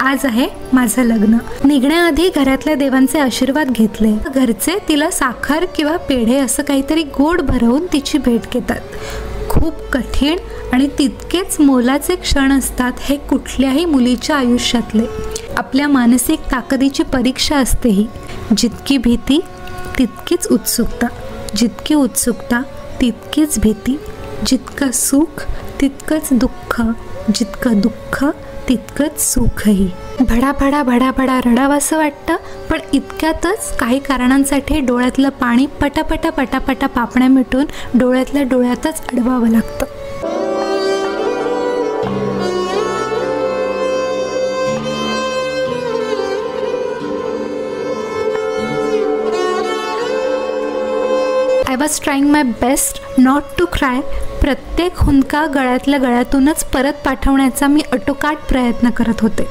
आज आहे माझं लग्न। निघण्याआधी घरातल्या देवांचे आशीर्वाद घेतले। घरचे तिला साखर किंवा पेढे असं काहीतरी गोड भरवून तिची भेट घेतात। खूप कठीण आणि तितकेच मोलाचे क्षण असतात हे कुठल्याही मुलीच्या आयुष्यातले। आपल्या मानसिक ताकदीची परीक्षा असते ही। जितकी भीती तितकीच उत्सुकता, जितकी उत्सुकता तितकीच भीती, जितकं सुख तितकंच दुःख, जितकं दुःख तितकंच सुखही। भडा भडा भडा भडा रडावंसं वाटतं, पण इतक्यातच काही कारणांसाठी डोळ्यातलं पाणी पटापटा पटापटा पापण्या मिटून डोळ्यातल्या डोळ्यातच अडवावं लागतं। I was trying my best not to cry। प्रत्येक हुंदका गळ्यातल्या गळ्यातूनच परत पाठवण्याचा मी अटोकाट प्रयत्न करत होते।